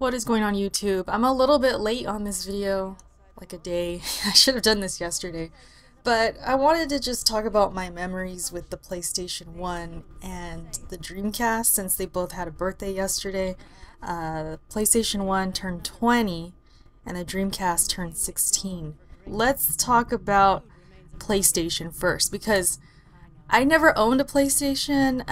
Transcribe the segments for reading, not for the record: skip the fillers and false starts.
What is going on YouTube? I'm a little bit late on this video, like a day. I should have done this yesterday. But I wanted to just talk about my memories with the PlayStation 1 and the Dreamcast since they both had a birthday yesterday. PlayStation 1 turned 20 and the Dreamcast turned 16. Let's talk about PlayStation first because I never owned a PlayStation.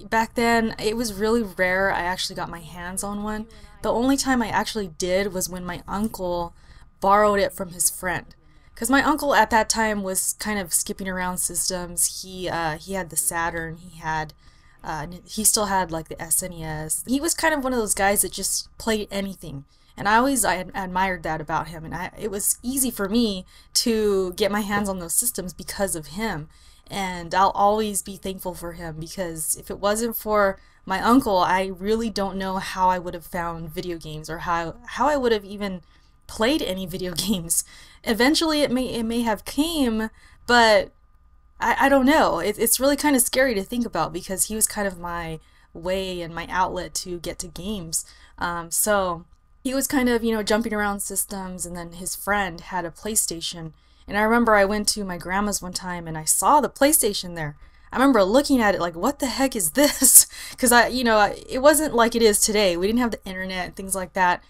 Back then, it was really rare I actually got my hands on one. The only time I actually did was when my uncle borrowed it from his friend. Because my uncle at that time was kind of skipping around systems. He had the Saturn, he still had like the SNES. He was kind of one of those guys that just played anything. And I admired that about him. And it was easy for me to get my hands on those systems because of him. And I'll always be thankful for him because if it wasn't for my uncle, I really don't know how I would have found video games or how I would have even played any video games. Eventually it may have came, but I don't know. It's really kind of scary to think about because he was kind of my way and my outlet to get to games. So he was kind of, jumping around systems, and then his friend had a PlayStation. And I remember I went to my grandma's one time and I saw the PlayStation there. I remember looking at it like, what the heck is this? Because it wasn't like it is today. We didn't have the internet and things like that.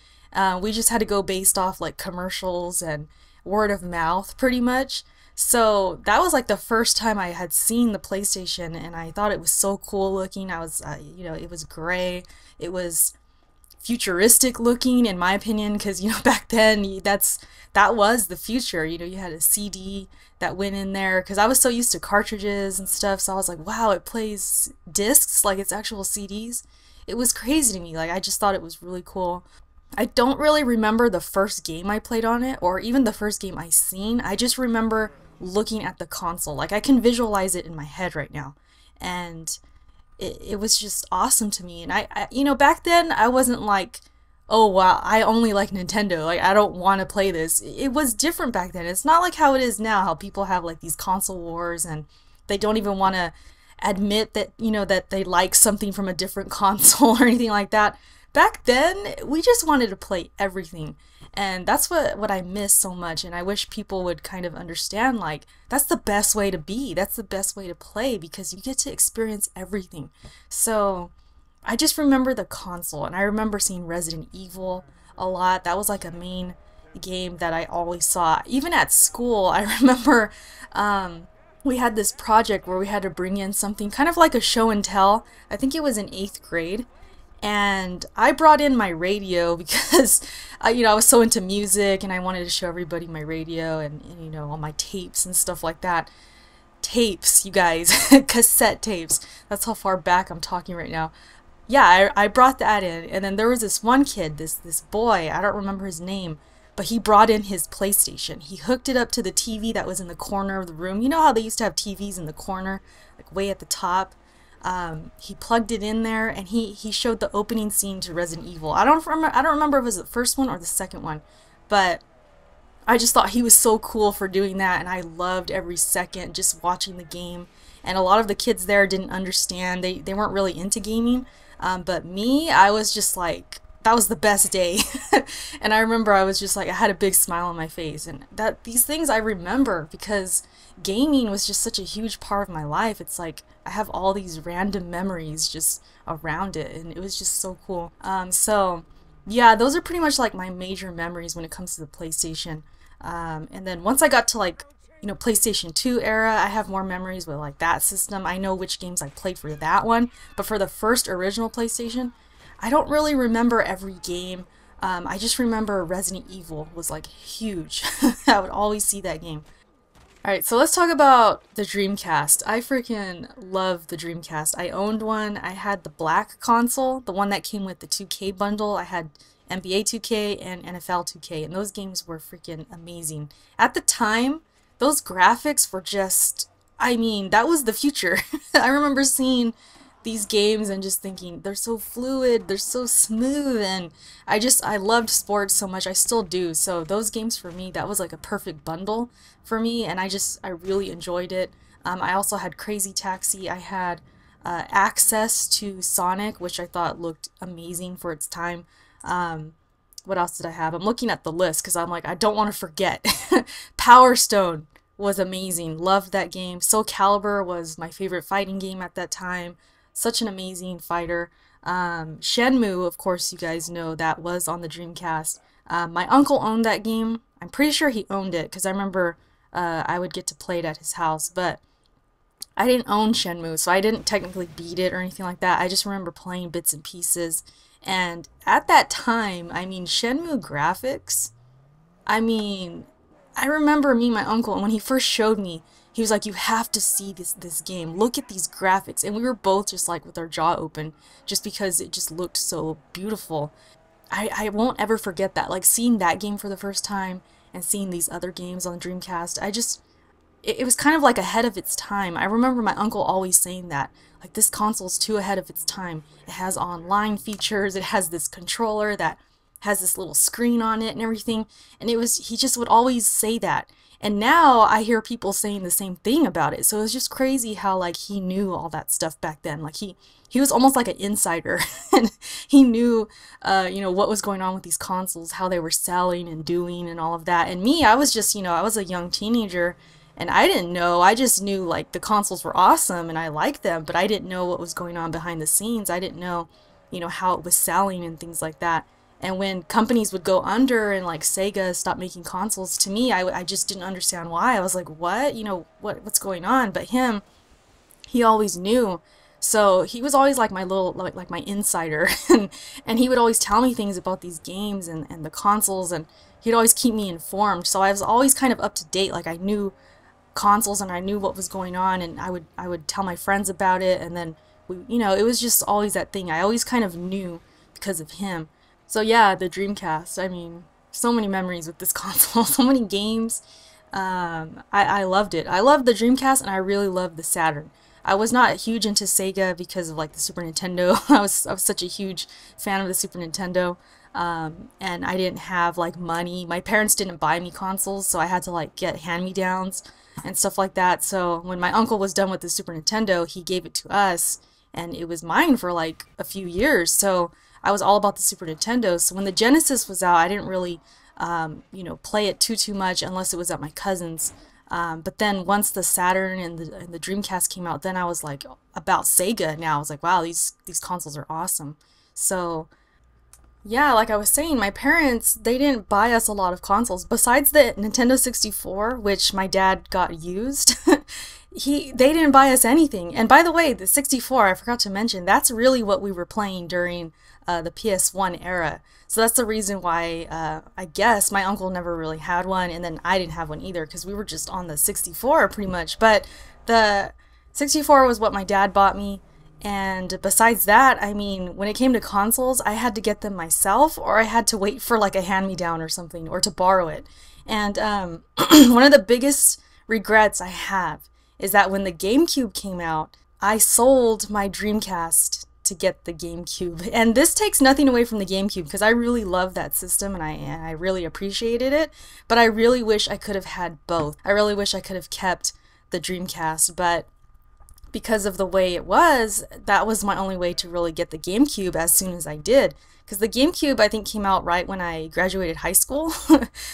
We just had to go based off like commercials and word of mouth pretty much. So that was like the first time I had seen the PlayStation, and I thought it was so cool looking. I was, it was gray. It was futuristic looking in my opinion, because back then that was the future. You had a CD that went in there, because I was so used to cartridges and stuff, so I was like, wow, it plays discs like it's actual CDs. It was crazy to me. Like, I just thought it was really cool. I don't really remember the first game I played on it, or even the first game I seen. I just remember looking at the console. Like, I can visualize it in my head right now, and it was just awesome to me. And I back then I wasn't like, oh wow, I only like Nintendo, like I don't want to play this. It was different back then. It's not like how it is now, how people have like these console wars and they don't even want to admit that that they like something from a different console or anything like that. Back then we just wanted to play everything, and that's what I miss so much. And I wish people would kind of understand, like, that's the best way to be, that's the best way to play, because you get to experience everything. So I just remember the console, and I remember seeing Resident Evil a lot. That was like a main game that I always saw. Even at school, I remember we had this project where we had to bring in something kind of like a show and tell. I think it was in 8th grade. And I brought in my radio because, I was so into music and I wanted to show everybody my radio and all my tapes and stuff like that. Tapes, you guys, cassette tapes. That's how far back I'm talking right now. Yeah, I brought that in, and then there was this one kid, this boy, I don't remember his name, but he brought in his PlayStation. He hooked it up to the TV that was in the corner of the room. You know how they used to have TVs in the corner, like way at the top? He plugged it in there, and he showed the opening scene to Resident Evil. I don't remember if it was the first one or the second one, but I just thought he was so cool for doing that, and I loved every second just watching the game. And a lot of the kids there didn't understand. They weren't really into gaming, but me, I was just like, that was the best day. And I remember I was just like, I had a big smile on my face, and these things I remember because gaming was just such a huge part of my life. It's like I have all these random memories just around it, and it was just so cool. So yeah, those are pretty much like my major memories when it comes to the PlayStation. And then once I got to like PlayStation 2 era, I have more memories with like that system. I know which games I played for that one, but for the first original PlayStation, I don't really remember every game. I just remember Resident Evil was like huge. I would always see that game. Alright, so let's talk about the Dreamcast. I freaking love the Dreamcast. I owned one. I had the black console, the one that came with the 2K bundle. I had NBA 2K and NFL 2K, and those games were freaking amazing. At the time, those graphics were just, that was the future. I remember seeing these games and just thinking, they're so fluid, they're so smooth, and I loved sports so much. I still do. So those games for me, that was like a perfect bundle for me, and I really enjoyed it. I also had Crazy Taxi. I had access to Sonic, which I thought looked amazing for its time. What else did I have? I'm looking at the list because I'm like, I don't want to forget. Power Stone was amazing. Loved that game. Soul Calibur was my favorite fighting game at that time. Such an amazing fighter. Shenmue, of course, you guys know that was on the Dreamcast. My uncle owned that game. I'm pretty sure he owned it because I remember I would get to play it at his house, but I didn't own Shenmue, so I didn't technically beat it or anything like that. I just remember playing bits and pieces. And at that time, I mean, Shenmue graphics, I mean, I remember me and my uncle, and when he first showed me, he was like, you have to see this game. Look at these graphics. And we were both just like with our jaw open, just because it just looked so beautiful. I won't ever forget that. Like seeing that game for the first time and seeing these other games on the Dreamcast, it was kind of like ahead of its time. I remember my uncle always saying that, like, this console's too ahead of its time. It has online features, it has this controller that has this little screen on it and everything, and he just would always say that. And now I hear people saying the same thing about it, so it's just crazy how, like, he knew all that stuff back then. Like, he was almost like an insider, and he knew, you know, what was going on with these consoles, how they were selling and doing and all of that. And me, I was just, you know, I was a young teenager, and I didn't know. I just knew, like, the consoles were awesome and I liked them, but I didn't know what was going on behind the scenes. I didn't know, you know, how it was selling and things like that. And when companies would go under and, like, Sega stopped making consoles, to me, I just didn't understand why. I was like, what? You know, what's going on? But him, he always knew. So he was always like my little, like my insider. and he would always tell me things about these games and the consoles, and he'd always keep me informed. So I was always kind of up to date. Like, I knew consoles and I knew what was going on, and I would tell my friends about it, and then you know, it was just always that thing. I always kind of knew because of him. So yeah, the Dreamcast, I mean, so many memories with this console, so many games. I loved it. I loved the Dreamcast, and I really loved the Saturn. I was not huge into Sega because of, like, the Super Nintendo. I was such a huge fan of the Super Nintendo. And I didn't have, like, money. My parents didn't buy me consoles, so I had to, like, get hand-me-downs and stuff like that. So when my uncle was done with the Super Nintendo, he gave it to us, and it was mine for, like, a few years. So I was all about the Super Nintendo. So when the Genesis was out, I didn't really, you know, play it too much unless it was at my cousin's. But then once the Saturn and the Dreamcast came out, then I was like about Sega now. I was like, wow, these consoles are awesome. So yeah, like I was saying, my parents, they didn't buy us a lot of consoles. Besides the Nintendo 64, which my dad got used, they didn't buy us anything. And by the way, the 64, I forgot to mention, that's really what we were playing during the PS1 era. So that's the reason why I guess my uncle never really had one, and then I didn't have one either, because we were just on the 64 pretty much. But the 64 was what my dad bought me. And besides that, I mean, when it came to consoles, I had to get them myself, or I had to wait for, like, a hand-me-down or something, or to borrow it. And one of the biggest regrets I have is that when the GameCube came out, I sold my Dreamcast to get the GameCube. And this takes nothing away from the GameCube, because I really love that system, and I really appreciated it, but I really wish I could have had both. I really wish I could have kept the Dreamcast, but because of the way it was, that was my only way to really get the GameCube as soon as I did. Because the GameCube, I think, came out right when I graduated high school.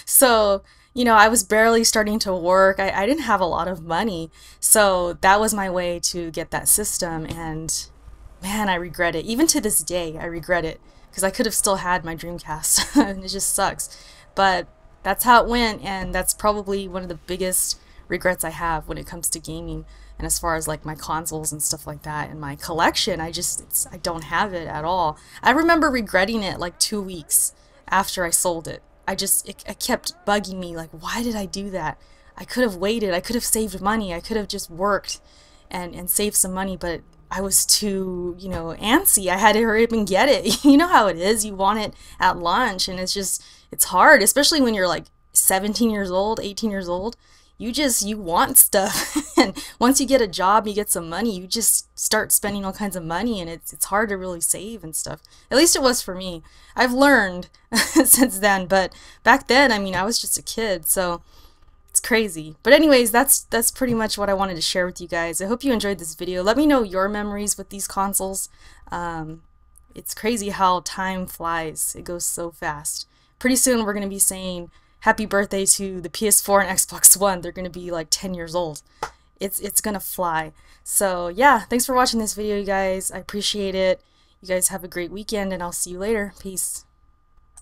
So, you know, I was barely starting to work. I didn't have a lot of money. So that was my way to get that system. And man, I regret it. Even to this day, I regret it. Because I could have still had my Dreamcast. And it just sucks. But that's how it went. And that's probably one of the biggest regrets I have when it comes to gaming. And as far as, like, my consoles and stuff like that and my collection, I don't have it at all. I remember regretting it like 2 weeks after I sold it. It kept bugging me, like, why did I do that? I could have waited. I could have saved money. I could have just worked and saved some money, but I was too, you know, antsy. I had to hurry up and get it. You know how it is. You want it at lunch, and it's hard, especially when you're like 17 years old, 18 years old. You want stuff. And once you get a job, you get some money, you just start spending all kinds of money, and it's hard to really save and stuff. At least it was for me. I've learned since then, but back then, I mean, I was just a kid, so it's crazy. But anyways, that's pretty much what I wanted to share with you guys. I hope you enjoyed this video. Let me know your memories with these consoles. It's crazy how time flies. It goes so fast. Pretty soon we're going to be saying happy birthday to the PS4 and Xbox One. They're going to be like 10 years old. It's going to fly. So yeah, thanks for watching this video, you guys. I appreciate it. You guys have a great weekend, and I'll see you later. Peace.